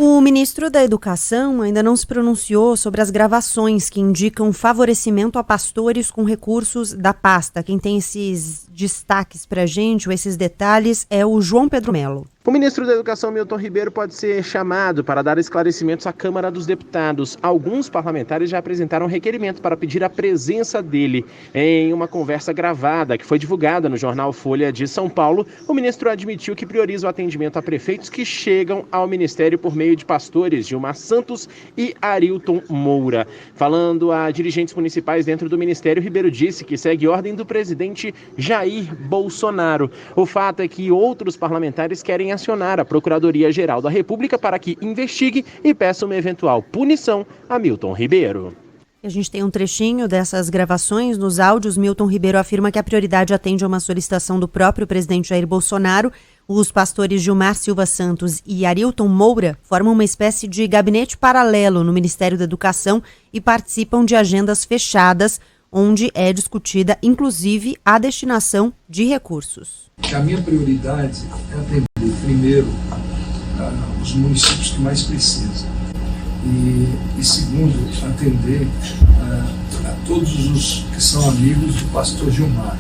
O ministro da Educação ainda não se pronunciou sobre as gravações que indicam favorecimento a pastores com recursos da pasta. Quem tem esses destaques para a gente, ou esses detalhes, é o João Pedro Melo. O ministro da Educação, Milton Ribeiro, pode ser chamado para dar esclarecimentos à Câmara dos Deputados. Alguns parlamentares já apresentaram requerimento para pedir a presença dele. Em uma conversa gravada que foi divulgada no jornal Folha de São Paulo, o ministro admitiu que prioriza o atendimento a prefeitos que chegam ao ministério por meio de pastores Gilmar Santos e Arilton Moura. Falando a dirigentes municipais dentro do ministério, Ribeiro disse que segue ordem do presidente Jair Bolsonaro. O fato é que outros parlamentares querem acionar a Procuradoria-Geral da República para que investigue e peça uma eventual punição a Milton Ribeiro. A gente tem um trechinho dessas gravações. Nos áudios, Milton Ribeiro afirma que a prioridade atende a uma solicitação do próprio presidente Jair Bolsonaro. Os pastores Gilmar Silva Santos e Arilton Moura formam uma espécie de gabinete paralelo no Ministério da Educação e participam de agendas fechadas, onde é discutida, inclusive, a destinação de recursos. A minha prioridade é atender, primeiro, os municípios que mais precisam. E segundo, atender a todos os que são amigos do pastor Gilmar.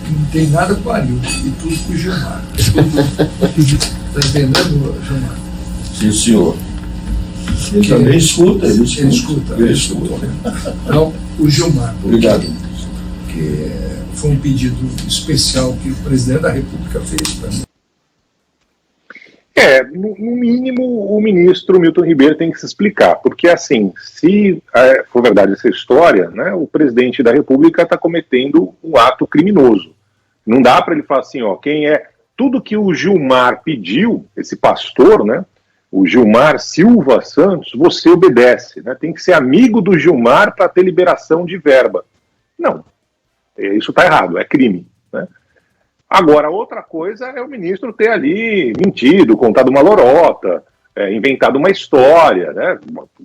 Não tem nada com o Arilton e tudo com o Gilmar. Está entendendo, Gilmar? Sim, senhor. Ele também escuta, ele escuta. Então, o Gilmar. Obrigado. Que foi um pedido especial que o presidente da República fez para mim. No mínimo, o ministro Milton Ribeiro tem que se explicar, porque assim, se for verdade essa história, né, o presidente da República está cometendo um ato criminoso. Não dá para ele falar assim, quem é tudo que o Gilmar pediu, esse pastor, né, o Gilmar Silva Santos, você obedece, né, tem que ser amigo do Gilmar para ter liberação de verba. Não, isso está errado, é crime, né? Agora, outra coisa é o ministro ter ali mentido, contado uma lorota, inventado uma história, né?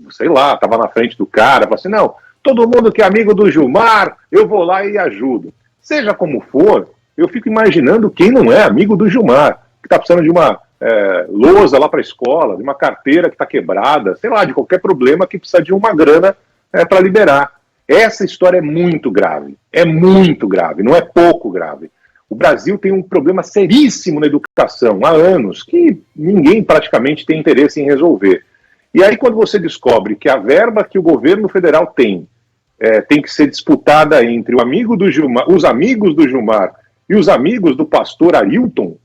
Sei lá, estava na frente do cara, falou assim, não, todo mundo que é amigo do Gilmar, eu vou lá e ajudo. Seja como for, eu fico imaginando quem não é amigo do Gilmar, que está precisando de uma lousa lá para a escola, de uma carteira que está quebrada, sei lá, de qualquer problema que precisa de uma grana para liberar. Essa história é muito grave, não é pouco grave. O Brasil tem um problema seríssimo na educação há anos, que ninguém praticamente tem interesse em resolver. E aí quando você descobre que a verba que o governo federal tem que ser disputada entre os amigos do Gilmar e os amigos do pastor Arilton,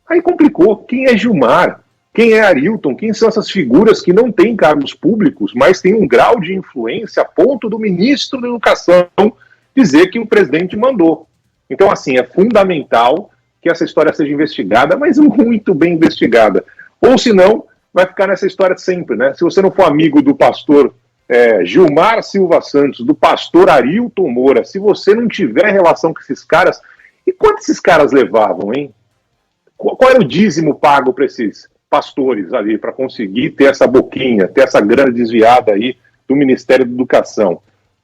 aí complicou. Quem é Gilmar? Quem é Arilton? Quem são essas figuras que não têm cargos públicos, mas têm um grau de influência a ponto do ministro da Educação dizer que o presidente mandou? Então, assim, é fundamental que essa história seja investigada, mas muito bem investigada. Ou, se não, vai ficar nessa história de sempre, né? Se você não for amigo do pastor Gilmar Silva Santos, do pastor Arilton Moura, se você não tiver relação com esses caras... E quanto esses caras levavam, hein? Qual era o dízimo pago para esses pastores ali, para conseguir ter essa boquinha, ter essa grana desviada aí do Ministério da Educação?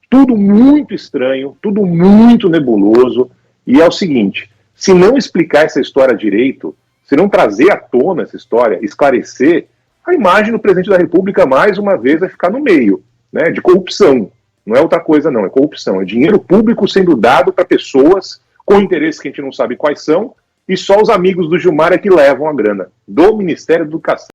Tudo muito estranho, tudo muito nebuloso. E é o seguinte, se não explicar essa história direito, se não trazer à tona essa história, esclarecer, a imagem do presidente da República, mais uma vez, vai ficar no meio, né, de corrupção. Não é outra coisa, não, é corrupção. É dinheiro público sendo dado para pessoas com interesses que a gente não sabe quais são, e só os amigos do Gilmar é que levam a grana do Ministério da Educação.